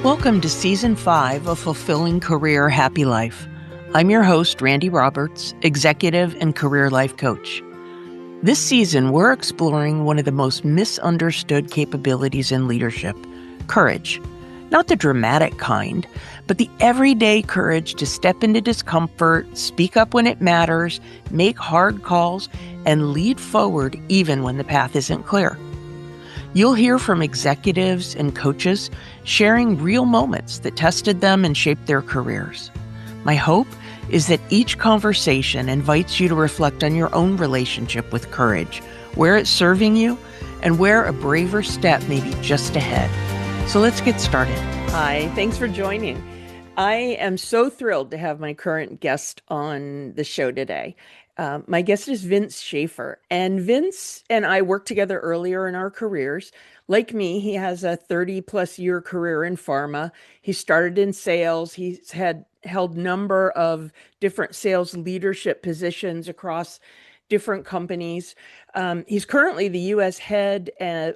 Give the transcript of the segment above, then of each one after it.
Welcome to Season 5 of Fulfilling Career Happy Life. I'm your host, Randi Roberts, Executive and Career Life Coach. This season, we're exploring one of the most misunderstood capabilities in leadership, courage. Not the dramatic kind, but the everyday courage to step into discomfort, speak up when it matters, make hard calls, and lead forward even when the path isn't clear. You'll hear from executives and coaches sharing real moments that tested them and shaped their careers. My hope is that each conversation invites you to reflect on your own relationship with courage, where it's serving you, and where a braver step may be just ahead. So let's get started. Hi, thanks for joining. I am so thrilled to have my current guest on the show today. My guest is Vince Schaeffer, and Vince and I worked together earlier in our careers. Like me, he has a 30-plus year career in pharma. He started in sales. He's held number of different sales leadership positions across different companies. He's currently the U.S. head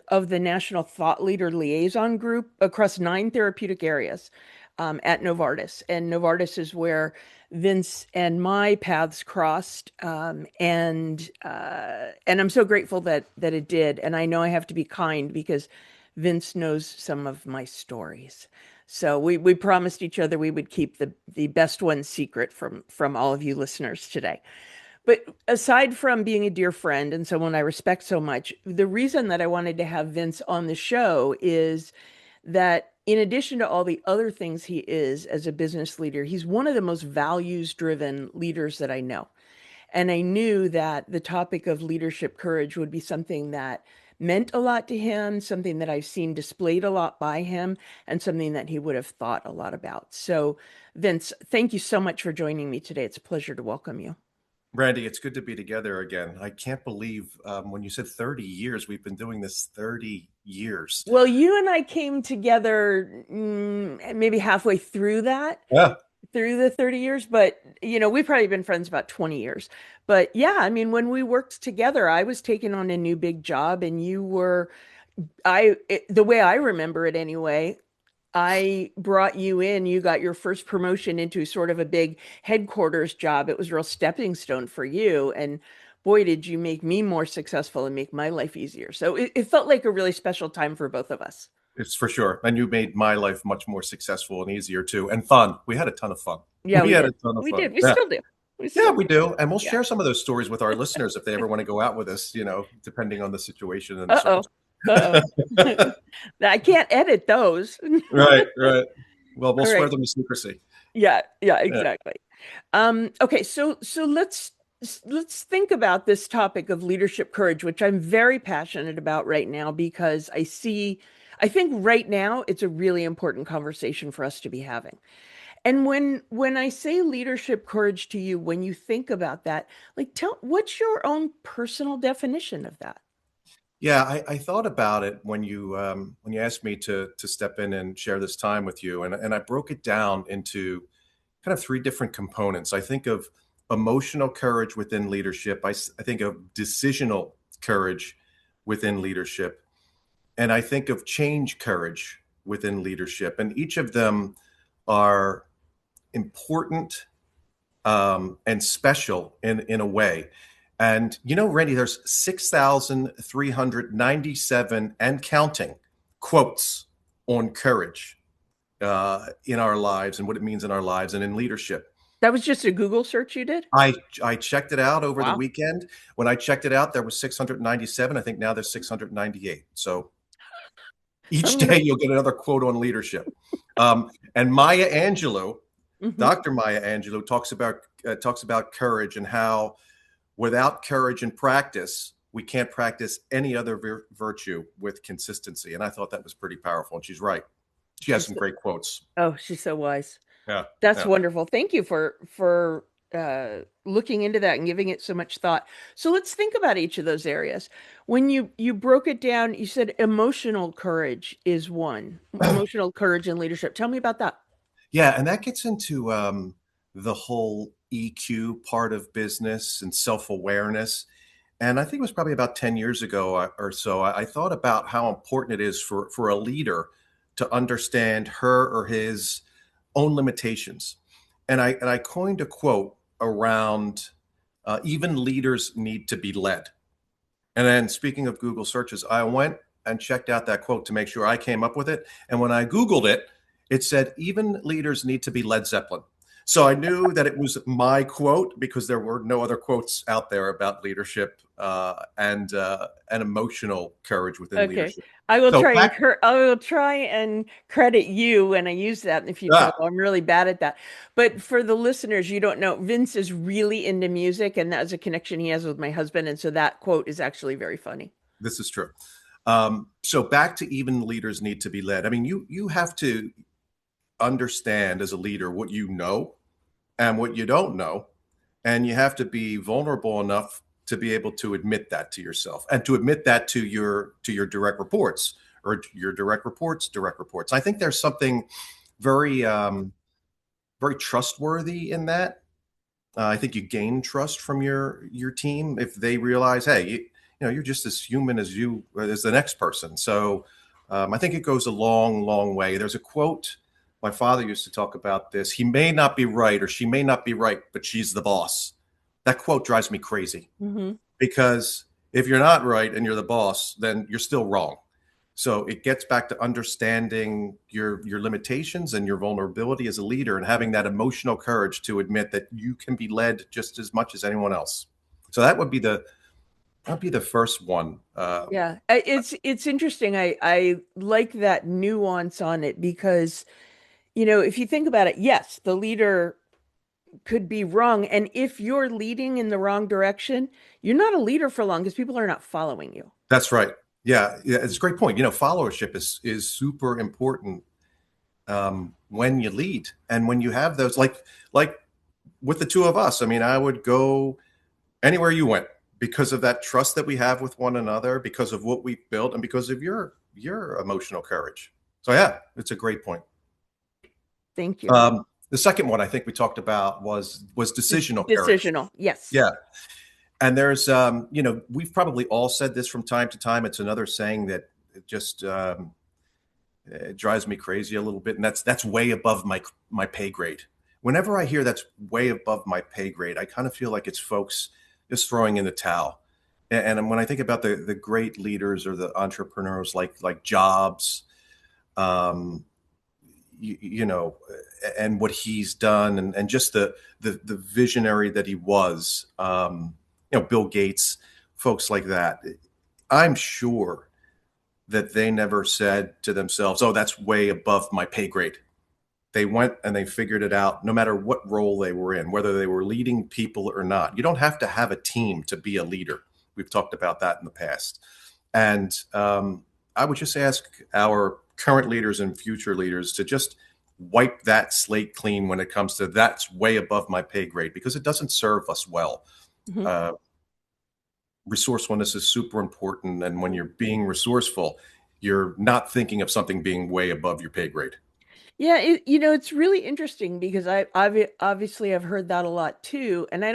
of the National Thought Leader Liaison Group across 9 therapeutic areas at Novartis. And Novartis is where Vince and my paths crossed, and I'm so grateful that it did. And I know I have to be kind because Vince knows some of my stories. So we promised each other we would keep the best one secret from all of you listeners today. But aside from being a dear friend and someone I respect so much, the reason that I wanted to have Vince on the show is that in addition to all the other things he is as a business leader, he's one of the most values-driven leaders that I know. And I knew that the topic of leadership courage would be something that meant a lot to him, something that I've seen displayed a lot by him, and something that he would have thought a lot about. So, Vince, thank you so much for joining me today. It's a pleasure to welcome you. Randi, it's good to be together again. I can't believe when you said 30 years, we've been doing this 30 years. Well, you and I came together maybe halfway through that. Yeah. Through the 30 years, but we've probably been friends about 20 years. But yeah, I mean, when we worked together, I was taking on a new big job and the way I remember it anyway, I brought you in, you got your first promotion into sort of a big headquarters job. It was a real stepping stone for you. And boy, did you make me more successful and make my life easier. So it felt like a really special time for both of us. It's for sure. And you made my life much more successful and easier too. And fun. We had a ton of fun. Yeah, we had did. a ton of We fun. did. We Yeah. still do. We do. And we'll share some of those stories with our listeners if they ever want to go out with us, depending on the situation and the circumstances. I can't edit those. Right. Well, we'll All swear right. them to secrecy. Yeah, exactly. Okay, so let's think about this topic of leadership courage, which I'm very passionate about right now because I think right now it's a really important conversation for us to be having. And when I say leadership courage to you, when you think about that, what's your own personal definition of that? Yeah, I thought about it when you asked me to step in and share this time with you, and I broke it down into kind of 3 different components. I think of emotional courage within leadership. I think of decisional courage within leadership, and I think of change courage within leadership. And each of them are important and special in a way. And Randy, there's 6,397 and counting quotes on courage in our lives and what it means in our lives and in leadership. That was just a Google search you did? I checked it out over the weekend. When I checked it out, there was 697. I think now there's 698. So each day you'll get another quote on leadership. And Maya Angelou, Dr. Maya Angelou talks about courage and how without courage and practice, we can't practice any other virtue with consistency. And I thought that was pretty powerful. And she's right. She has some great quotes. Oh, she's so wise. Yeah. That's wonderful. Thank you for looking into that and giving it so much thought. So let's think about each of those areas. When you broke it down, you said emotional courage is one. Emotional courage and leadership. Tell me about that. Yeah, and that gets into the whole EQ part of business and self-awareness. And I think it was probably about 10 years ago or so, I thought about how important it is for a leader to understand her or his own limitations. And I coined a quote around even leaders need to be led. And then, speaking of Google searches, I went and checked out that quote to make sure I came up with it. And when I Googled it, it said, even leaders need to be Led Zeppelin. So I knew that it was my quote because there were no other quotes out there about leadership and emotional courage within Okay. leadership. I will So try and back, I will try and credit you when I use that in the future. ah, I'm really bad at that. But for the listeners, you don't know, Vince is really into music, and that is a connection he has with my husband. And so that quote is actually very funny. this is true. So back to even leaders need to be led. I mean, you have to understand as a leader what you know and what you don't know. And you have to be vulnerable enough to be able to admit that to yourself and to admit that to your direct reports or your direct reports. I think there's something very very trustworthy in that. I think you gain trust from your team if they realize, hey, you're just as human as you as the next person. So I think it goes a long, long way. There's a quote. My father used to talk about this. He may not be right, or she may not be right, but she's the boss. That quote drives me crazy Hmm. because if you're not right and you're the boss, then you're still wrong. So it gets back to understanding your limitations and your vulnerability as a leader and having that emotional courage to admit that you can be led just as much as anyone else. So that'd be the first one. Yeah, it's interesting. I like that nuance on it because, if you think about it, yes, the leader could be wrong. And if you're leading in the wrong direction, you're not a leader for long because people are not following you. That's right. Yeah, yeah, it's a great point. Followership is super important when you lead and when you have those like with the two of us. I mean, I would go anywhere you went because of that trust that we have with one another, because of what we've built, and because of your emotional courage. So yeah, it's a great point. Thank you. The second one I think we talked about was decisional courage. Decisional. Yes. Yeah, and there's we've probably all said this from time to time. It's another saying that it just it drives me crazy a little bit, and that's way above my pay grade. Whenever I hear that's way above my pay grade, I kind of feel like it's folks just throwing in the towel. And when I think about the great leaders or the entrepreneurs like Jobs, um, you know, and what he's done, and just the visionary that he was, Bill Gates, folks like that, I'm sure that they never said to themselves, "Oh, that's way above my pay grade." They went and they figured it out no matter what role they were in, whether they were leading people or not. You don't have to have a team to be a leader. We've talked about that in the past. And I would just ask our current leaders and future leaders to just wipe that slate clean when it comes to that's way above my pay grade, because it doesn't serve us well. Mhm. Uh, Resourcefulness is super important. And when you're being resourceful, you're not thinking of something being way above your pay grade. Yeah, it's really interesting because I've obviously I've heard that a lot too, and I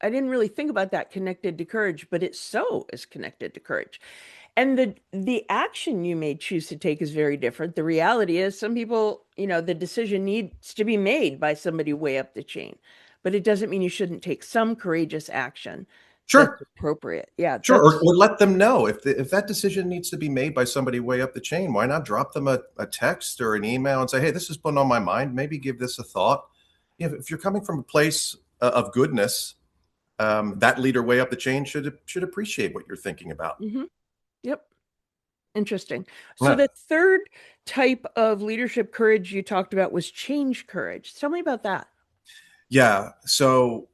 didn't really think about that connected to courage, but it so is connected to courage. And the action you may choose to take is very different. The reality is some people, the decision needs to be made by somebody way up the chain, but it doesn't mean you shouldn't take some courageous action that's Sure. appropriate. Yeah, Sure, that's or let them know if that decision needs to be made by somebody way up the chain. Why not drop them a text or an email and say, "Hey, this is put on my mind. Maybe give this a thought." If you're coming from a place of goodness, that leader way up the chain should appreciate what you're thinking about. mhm. Yep. Interesting. So Yeah. the third type of leadership courage you talked about was change courage. Tell me about that. Yeah. So,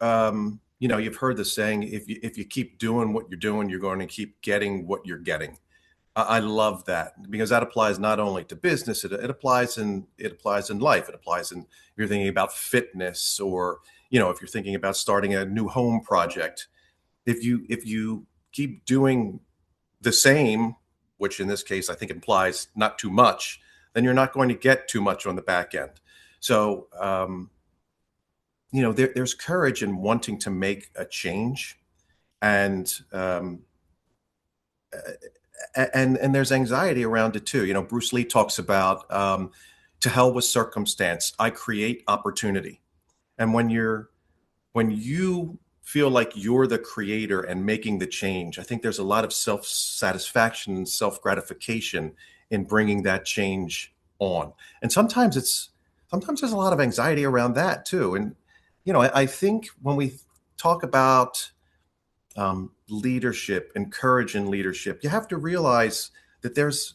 you've heard the saying, if you keep doing what you're doing, you're going to keep getting what you're getting. I love that because that applies not only to business, it applies in life. It applies in if you're thinking about fitness, or if you're thinking about starting a new home project. If you keep doing the same, which in this case I think implies not too much, then you're not going to get too much on the back end. So there's courage in wanting to make a change, and and there's anxiety around it too. Bruce Lee talks about to hell with circumstance. I create opportunity. And when you feel like you're the creator and making the change, I think there's a lot of self-satisfaction and self-gratification in bringing that change on. And sometimes there's a lot of anxiety around that too. And I think when we talk about leadership and courage in leadership, you have to realize that there's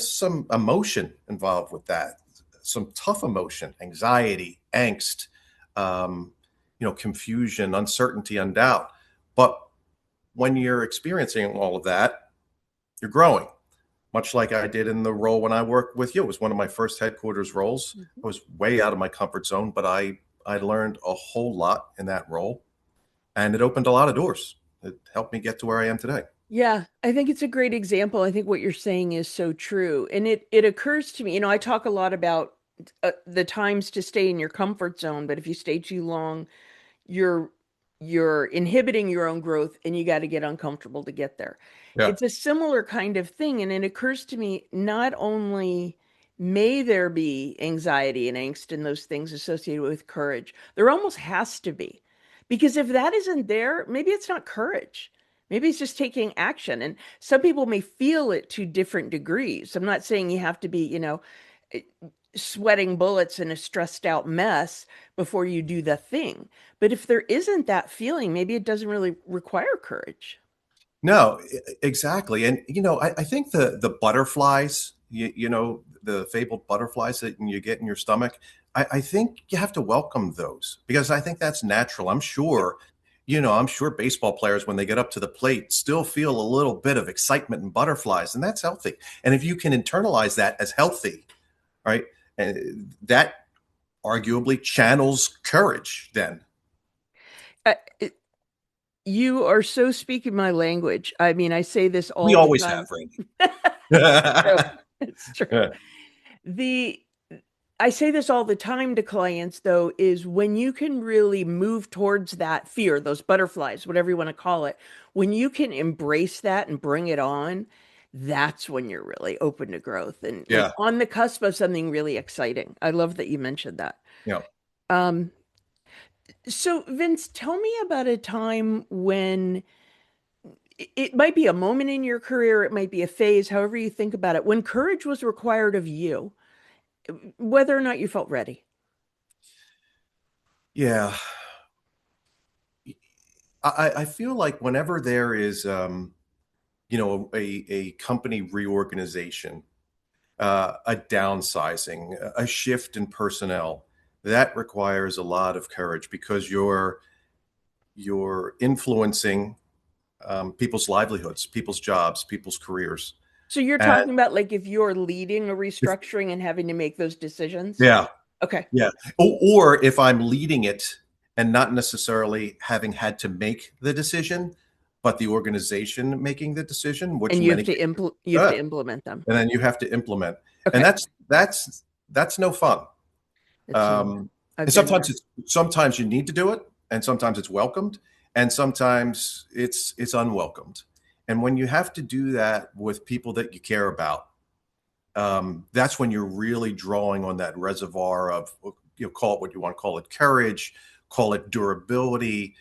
some emotion involved with that, some tough emotion, anxiety, angst, um, confusion, uncertainty, and doubt. But when you're experiencing all of that, you're growing, much like I did in the role when I worked with you. It was one of my first headquarters roles. I was way out of my comfort zone, but I learned a whole lot in that role, and it opened a lot of doors. It helped me get to where I am today. Yeah, I think it's a great example. I think what you're saying is so true. And it occurs to me, I talk a lot about the times to stay in your comfort zone, but if you stay too long, you're you're inhibiting your own growth and you got to get uncomfortable to get there. Yeah. It's a similar kind of thing. And it occurs to me, not only may there be anxiety and angst and those things associated with courage, there almost has to be. Because if that isn't there, maybe it's not courage. Maybe it's just taking action. And some people may feel it to different degrees. I'm not saying you have to be, eh, sweating bullets in a stressed out mess before you do the thing. But if there isn't that feeling, maybe it doesn't really require courage. No, exactly. And I think the butterflies, the fabled butterflies that you get in your stomach, I think you have to welcome those because I think that's natural. I'm sure baseball players, when they get up to the plate, still feel a little bit of excitement and butterflies, and that's healthy. And if you can internalize that as healthy, right, that arguably channels courage then. Uh, it- you are so speaking my language. I mean, I say this We all the always have, time. Randy. It's true. It's true. Yeah. The I say this all the time to clients, though, is when you can really move towards that fear, those butterflies, whatever you want to call it, when you can embrace that and bring it on, that's when you're really open to growth and like Yeah. on the cusp of something really exciting. I love that you mentioned that. Yeah. Um, so Vince, tell me about a time when it might be a moment in your career, it might be a phase, however you think about it, when courage was required of you, whether or not you felt ready. Yeah. I feel like whenever there is, a company reorganization, a downsizing, a shift in personnel, that requires a lot of courage because you're influencing people's livelihoods, people's jobs, people's careers. So you're And talking about like if you're leading a if, restructuring and having to make those decisions? yeah, Okay. yeah. Or if I'm leading it and not necessarily having had to make the decision, but the organization making the decision, which And in many cases, you have to implement them. and then you have to implement, and Okay. that's no fun. It's not. Um, I've and been sometimes there. sometimes you need to do it, and sometimes it's welcomed, and sometimes it's unwelcomed. And when you have to do that with people that you care about, that's when you're really drawing on that reservoir of, call it what you want to call it, courage, call it durability.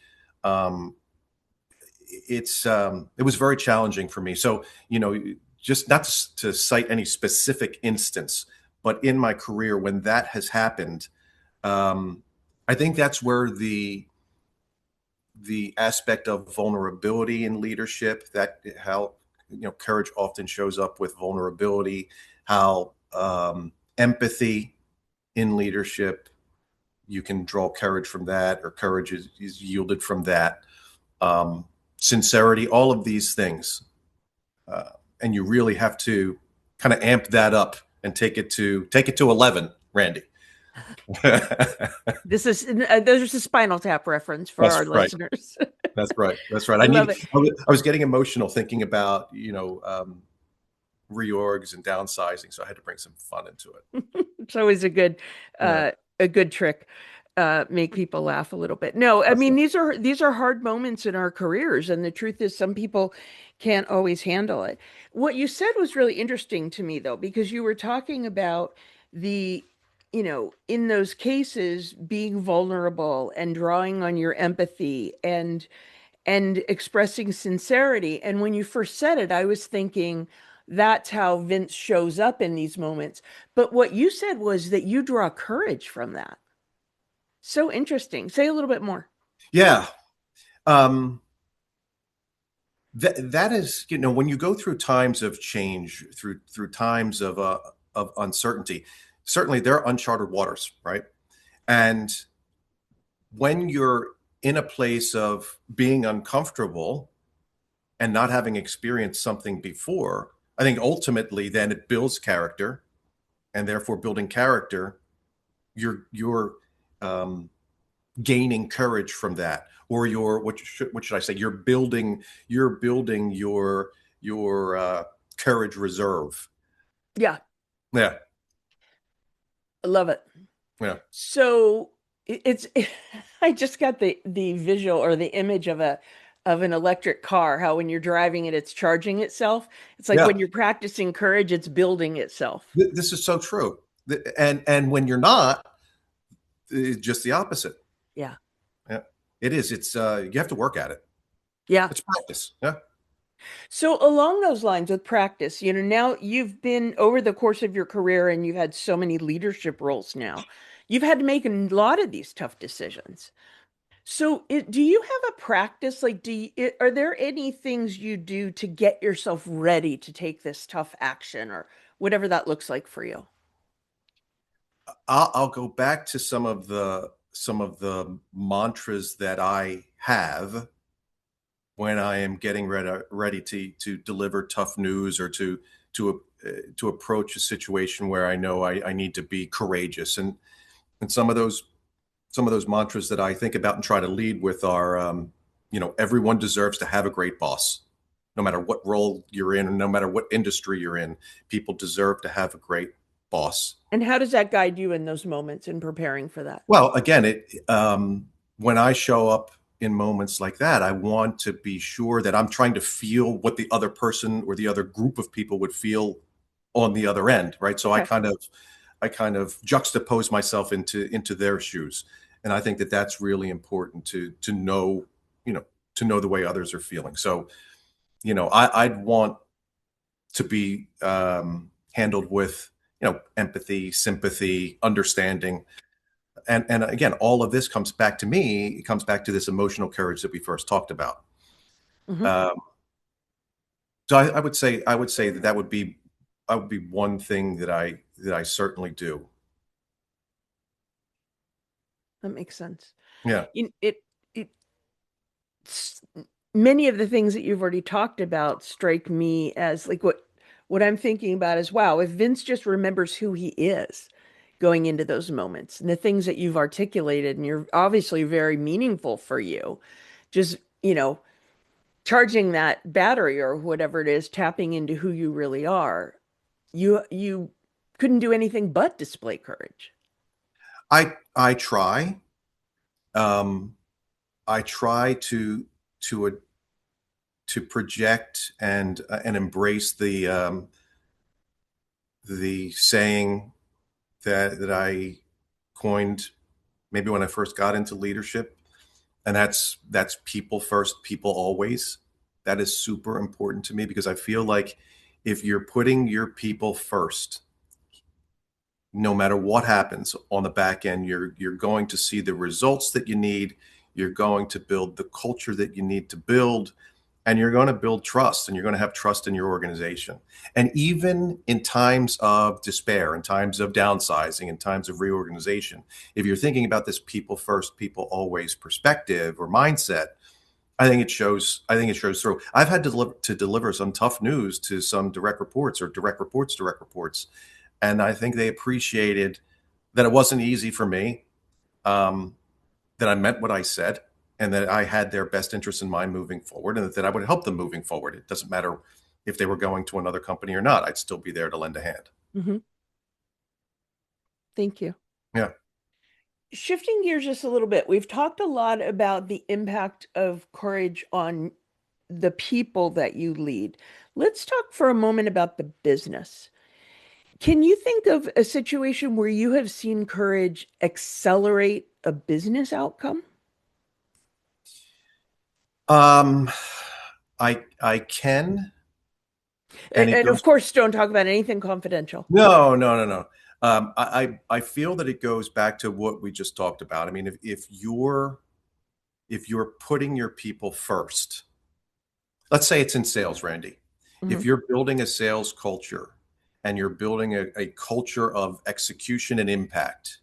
Um, it was very challenging for me. So, just not to cite any specific instance, but in my career when that has happened, um, I think that's where the aspect of vulnerability in leadership, that how courage often shows up with vulnerability, how empathy in leadership, you can draw courage from that, or courage is yielded from that. Um, Sincerity, all of these things, and you really have to kind of amp that up and take it to 11, Randy. This is there's a Spinal Tap reference for That's our right. listeners. That's right. That's right. I love it. I was getting emotional thinking about, reorgs and downsizing. So I had to bring some fun into it. It's always Yeah. a good trick. Make people laugh a little bit. No, I That's mean right. these are hard moments in our careers, and the truth is, some people can't always handle it. What you said was really interesting to me, though, because you were talking about the, in those cases, being vulnerable and drawing on your empathy and expressing sincerity. And when you first said it, I was thinking that's how Vince shows up in these moments. But what you said was that you draw courage from that. So interesting. Say a little bit more. Yeah. Um, that is, when you go through times of change, through times of uncertainty, certainly there are uncharted waters, right? And when you're in a place of being uncomfortable and not having experienced something before, I think ultimately then it builds character, and therefore building character, you're um, gaining courage from that, or what should I say? You're building your courage reserve. Yeah, Yeah, I love it. yeah, So it's I just got the visual or the image of an electric car, how when you're driving it, it's charging itself. It's like yeah. when you're practicing courage, it's building itself. This is so true. And when you're not, it's just the opposite. Yeah. Yeah, it is. It's you have to work at it. Yeah. It's practice. Yeah. So along those lines with practice, now you've been over the course of your career and you've had so many leadership roles now. You've had to make a lot of these tough decisions. So, do you have a practice? Like, are there any things you do to get yourself ready to take this tough action or whatever that looks like for you? I'll go back to some of the mantras that I have when I am getting ready to deliver tough news, or to approach a situation where I know I need to be courageous. And some of those mantras that I think about and try to lead with are, everyone deserves to have a great boss, no matter what role you're in, and no matter what industry you're in. People deserve to have a great boss. And how does that guide you in those moments in preparing for that? Well, again, when I show up in moments like that, I want to be sure that I'm trying to feel what the other person or the other group of people would feel on the other end, right? So I Okay. kind of juxtapose myself into their shoes, and I think that that's really important to know, to know the way others are feeling. So, I'd want to be handled with, empathy, sympathy, understanding. And again, all of this comes back to me. It comes back to this emotional courage that we first talked about. Hmm. Um, so I would say that would be one thing that I certainly do. That makes sense. Yeah. You, it, s- Many of the things that you've already talked about strike me as like what I'm thinking about is wow, if Vince just remembers who he is going into those moments and the things that you've articulated and you're obviously very meaningful for you, just, charging that battery or whatever it is, tapping into who you really are, you couldn't do anything but display courage. I try. Um, I try to project and embrace the saying that I coined maybe when I first got into leadership, and that's people first, people always. That is super important to me, because I feel like if you're putting your people first, no matter what happens on the back end, you're going to see the results that you need. You're going to build the culture that you need to build, and you're going to build trust, and you're going to have trust in your organization. And even in times of despair, in times of downsizing, in times of reorganization, if you're thinking about this people first, people always perspective or mindset, I think it shows through. I've had to deliver some tough news to some direct reports, and I think they appreciated that it wasn't easy for me, um, that I meant what I said, and that I had their best interest in mind moving forward, and that I would help them moving forward. It doesn't matter if they were going to another company or not. I'd still be there to lend a hand. Hmm. Thank you. Yeah. Shifting gears just a little bit, we've talked a lot about the impact of courage on the people that you lead. Let's talk for a moment about the business. Can you think of a situation where you have seen courage accelerate a business outcome? Um, I can, and it And goes. of course, don't talk about anything confidential. No, no, no, no. I feel that it goes back to what we just talked about. I mean, if you're putting your people first, let's say it's in sales, Randy. Mhm. If you're building a sales culture and you're building a culture of execution and impact,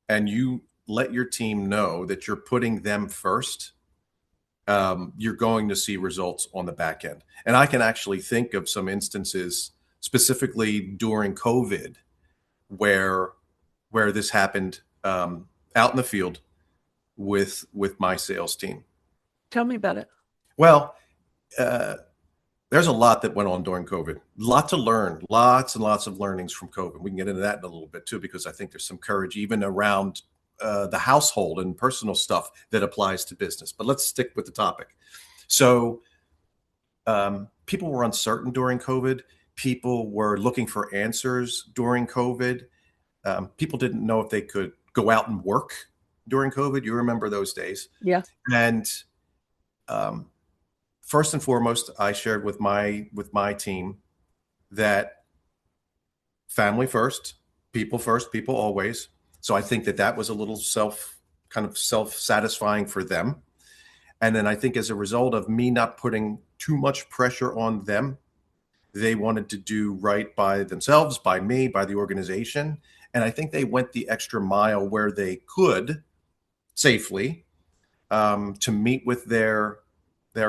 and you let your team know that you're putting them first, you're going to see results on the back end. And I can actually think of some instances, specifically during COVID, where this happened out in the field with my sales team. Tell me about it. Well, uh, there's a lot that went on during COVID. Lot to learn, lots and lots of learnings from COVID. We can get into that in a little bit too, because I think there's some courage even around the household and personal stuff that applies to business. But let's stick with the topic. So people were uncertain during COVID. People were looking for answers during COVID. People didn't know if they could go out and work during COVID. You remember those days. Yeah. And um, first and foremost, I shared with my team that family first, people always. So I think that that was a little self satisfying for them. And then I think as a result of me not putting too much pressure on them, they wanted to do right by themselves, by me, by the organization. And I think they went the extra mile where they could safely to meet with their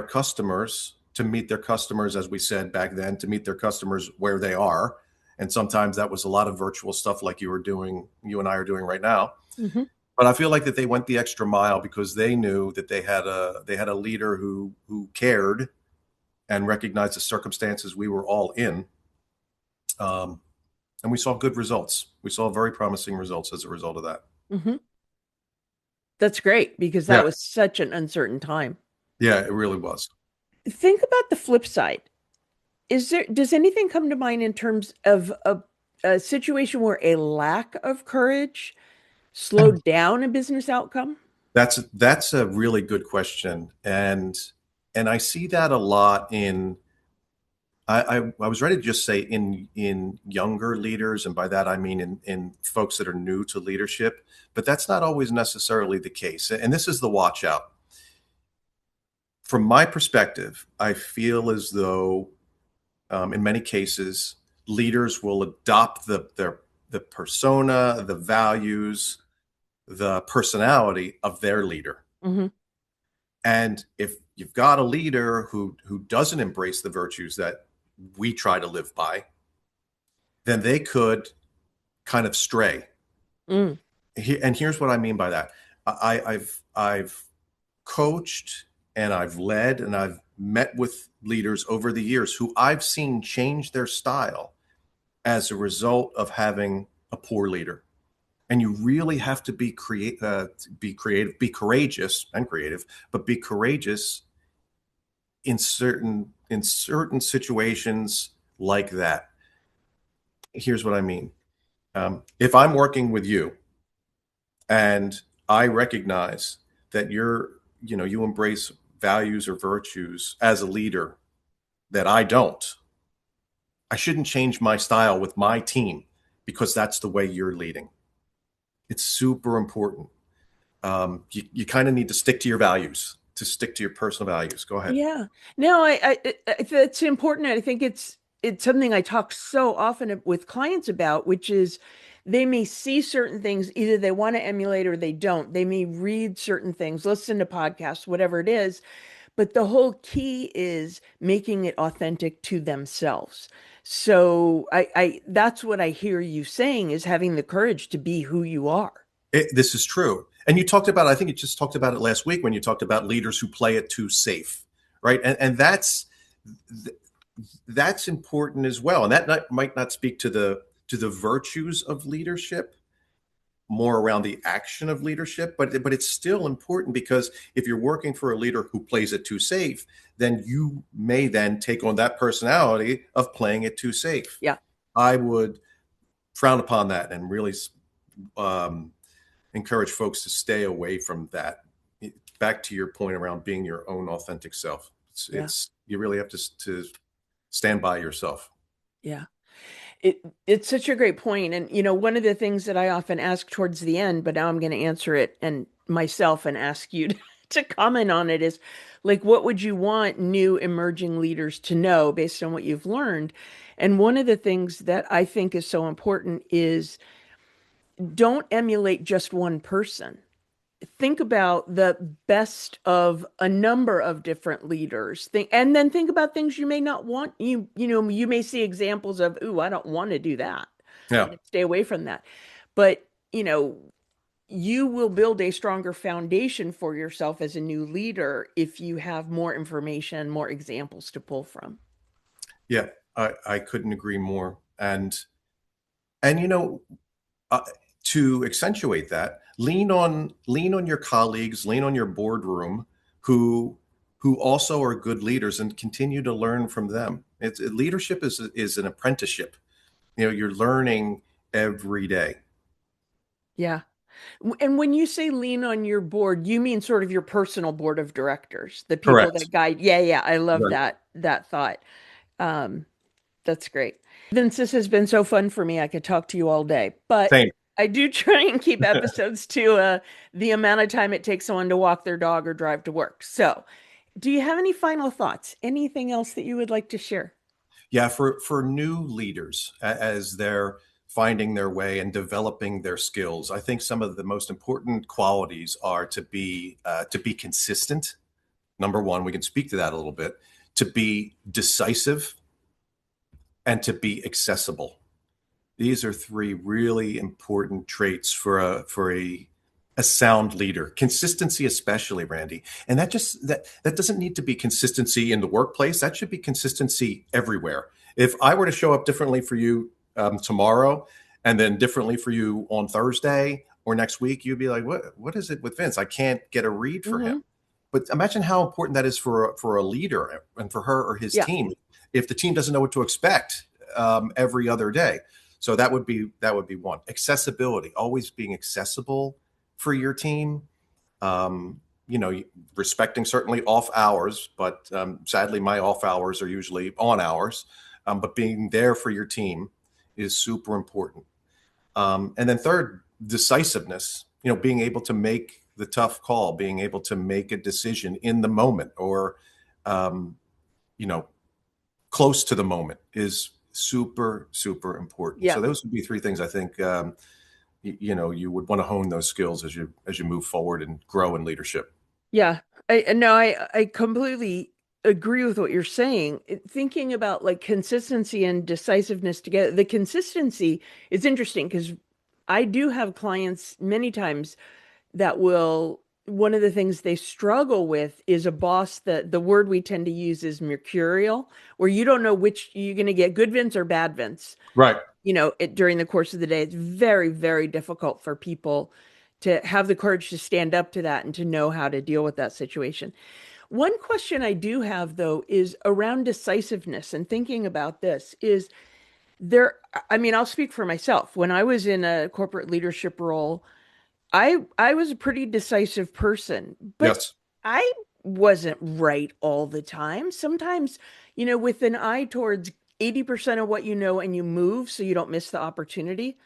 customers, to meet their customers, as we said back then, to meet their customers where they are. And sometimes that was a lot of virtual stuff like you and I are doing right now. Hmm. But I feel like that they went the extra mile because they knew that they had a leader who cared and recognized the circumstances we were all in. Um, and we saw good results. We saw very promising results as a result of that. Hmm. That's great because that Yeah, was such an uncertain time. yeah, it really was. Think about the flip side. Does anything come to mind in terms of a situation where a lack of courage slowed down a business outcome? That's a really good question, and I see that a lot in. I was ready to just say in younger leaders, and by that I mean in folks that are new to leadership, but that's not always necessarily the case. And this is the watch out. From my perspective, I feel as though in many cases leaders will adopt the persona, the values, the personality of their leader. Hmm. And if you've got a leader who doesn't embrace the virtues that we try to live by, then they could kind of stray. Mm. And here's what I mean by that. I've coached and I've led and I've met with leaders over the years who I've seen change their style as a result of having a poor leader. And you really have to be creative, be courageous and creative, but be courageous in certain situations like that. Here's what I mean. If I'm working with you and I recognize that you embrace values or virtues as a leader that I don't, I shouldn't change my style with my team because that's the way you're leading. It's super important. You kind of need to stick to your values, to stick to your personal values. Go ahead. Yeah. No, that's important. I think it's something I talk so often with clients about, which is they may see certain things, either they want to emulate or they don't. They may read certain things, listen to podcasts, whatever it is, but the whole key is making it authentic to themselves. So I that's what I hear you saying is having the courage to be who you are. This is true. And you talked about, I think you just talked about it last week when you talked about leaders who play it too safe, right? And that's important as well. And that might not speak to the virtues of leadership, more around the action of leadership, but it's still important, because if you're working for a leader who plays it too safe, then you may then take on that personality of playing it too safe. Yeah. I would frown upon that and really um, encourage folks to stay away from that. Back to your point around being your own authentic self. Yeah. You really have to stand by yourself. Yeah. It's such a great point. And, one of the things that I often ask towards the end, but now I'm going to answer it and myself and ask you to comment on it, is like, what would you want new emerging leaders to know based on what you've learned? And one of the things that I think is so important is don't emulate just one person. Think about the best of a number of different leaders. And then think about things you may not want. You may see examples of, ooh, I don't want to do that. Yeah. Stay away from that. But, you will build a stronger foundation for yourself as a new leader if you have more information, more examples to pull from. Yeah, I couldn't agree more. And uh, to accentuate that, lean on your colleagues, lean on your boardroom, who also are good leaders, and continue to learn from them. Leadership is an apprenticeship. You're learning every day. Yeah. And when you say lean on your board, you mean sort of your personal board of directors, the people Correct. that guide. Yeah, yeah. I love Right. that thought. Um, that's great. Vince, this has been so fun for me. I could talk to you all day, but Same. I do try and keep episodes to the amount of time it takes someone to walk their dog or drive to work. So, do you have any final thoughts? Anything else that you would like to share? Yeah, for new leaders, as they're finding their way and developing their skills, I think some of the most important qualities are to be consistent. Number one, we can speak to that a little bit. To be decisive, and to be accessible. These are three really important traits for a sound leader. Consistency, especially, Randy. And that doesn't need to be consistency in the workplace. That should be consistency everywhere. If I were to show up differently for you tomorrow, and then differently for you on Thursday or next week, you'd be like, what is it with Vince? I can't get a read for him. Mm-hmm. But imagine how important that is for a leader and for her or his Yeah. team, if the team doesn't know what to expect every other day. So that would be one. Accessibility, always being accessible for your team. Respecting certainly off hours, but sadly my off hours are usually on hours. But being there for your team is super important. And then third, decisiveness. Being able to make the tough call, being able to make a decision in the moment, or um, you know, close to the moment, is super, super important. Yeah. So those would be three things I think you would want to hone those skills as you move forward and grow in leadership. Yeah. I completely agree with what you're saying. Thinking about like consistency and decisiveness together, the consistency is interesting because I do have clients many times that will, one of the things they struggle with is a boss that the word we tend to use is mercurial, where you don't know which you're going to get, good Vince or bad Vince. Right. During the course of the day. It's very, very difficult for people to have the courage to stand up to that and to know how to deal with that situation. One question I do have, though, is around decisiveness, and thinking about this is there, I mean, I'll speak for myself. When I was in a corporate leadership role, I was a pretty decisive person, but Yes. I wasn't right all the time. Sometimes, with an eye towards 80% of what you know and you move so you don't miss the opportunity.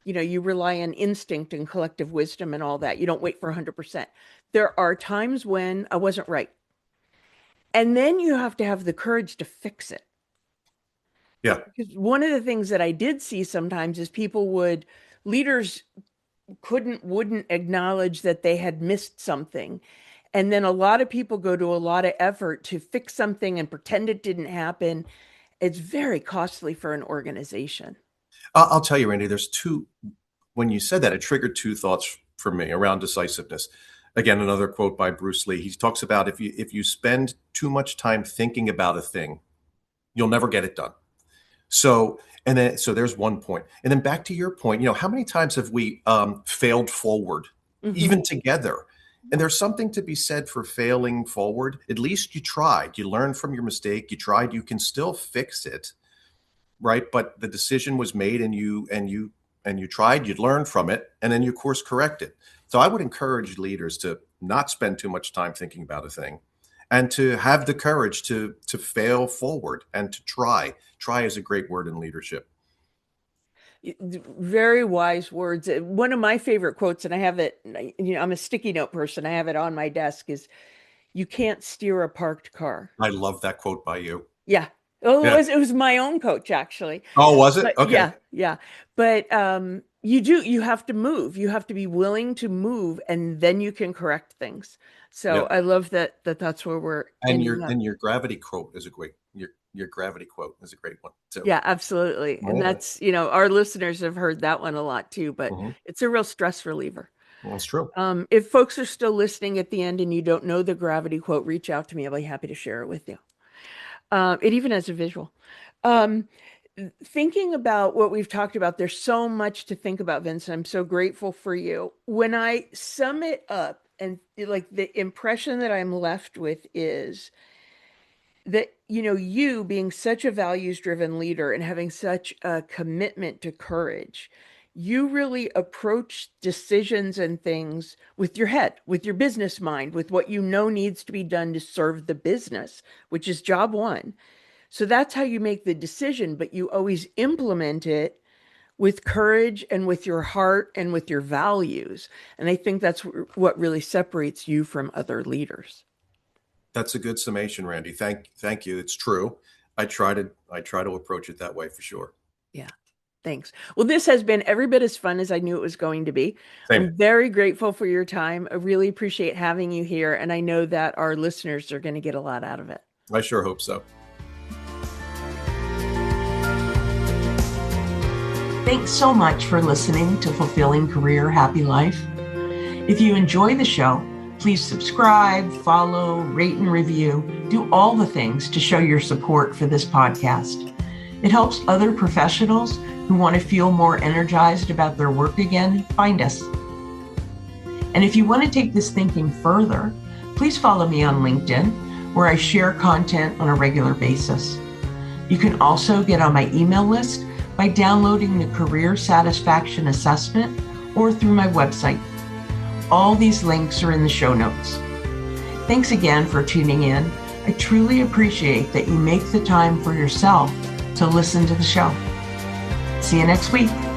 You rely on instinct and collective wisdom and all that. You don't wait for 100%. There are times when I wasn't right. And then you have to have the courage to fix it. Yeah. Because one of the things that I did see sometimes is leaders wouldn't acknowledge that they had missed something. And then a lot of people go to a lot of effort to fix something and pretend it didn't happen. It's very costly for an organization. I'll tell you, Randy, when you said that, it triggered two thoughts for me around decisiveness. Again, another quote by Bruce Lee. He talks about if you spend too much time thinking about a thing, you'll never get it done. So, so there's one point. And then back to your point, how many times have we failed forward, even together? And there's something to be said for failing forward. At least you tried. You learned from your mistake. You tried. You can still fix it, right? But the decision was made, and you tried. You learned from it, and then you course corrected. So I would encourage leaders to not spend too much time thinking about a thing, and to have the courage to fail forward and to try. Try is a great word in leadership. Very wise words. One of my favorite quotes, and I have it, I'm a sticky note person. I have it on my desk, is you can't steer a parked car. I love that quote by you. Yeah. Oh, yeah. It was my own coach, actually. Oh, was it? But, okay. Yeah. But you have to move. You have to be willing to move, and then you can correct things. So I love that's where we're. And your gravity quote is a great, your gravity quote is a great one too. Yeah, absolutely. And that's, our listeners have heard that one a lot too, but it's a real stress reliever. Well, that's true. If folks are still listening at the end and you don't know the gravity quote, reach out to me. I'll be happy to share it with you. It even has a visual. Thinking about what we've talked about, there's so much to think about, Vince. I'm so grateful for you. When I sum it up, and like the impression that I'm left with is that, you being such a values-driven leader and having such a commitment to courage, you really approach decisions and things with your head, with your business mind, with what needs to be done to serve the business, which is job one. So that's how you make the decision, but you always implement it with courage and with your heart and with your values. And I think that's what really separates you from other leaders. That's a good summation, Randi. Thank you. It's true. I try to approach it that way for sure. Yeah. Thanks. Well, this has been every bit as fun as I knew it was going to be. Same. I'm very grateful for your time. I really appreciate having you here. And I know that our listeners are going to get a lot out of it. I sure hope so. Thanks so much for listening to Fulfilling Career, Happy Life. If you enjoy the show, please subscribe, follow, rate, and review. Do all the things to show your support for this podcast. It helps other professionals who want to feel more energized about their work again find us. And if you want to take this thinking further, please follow me on LinkedIn, where I share content on a regular basis. You can also get on my email list by downloading the Career Satisfaction Assessment or through my website. All these links are in the show notes. Thanks again for tuning in. I truly appreciate that you make the time for yourself to listen to the show. See you next week.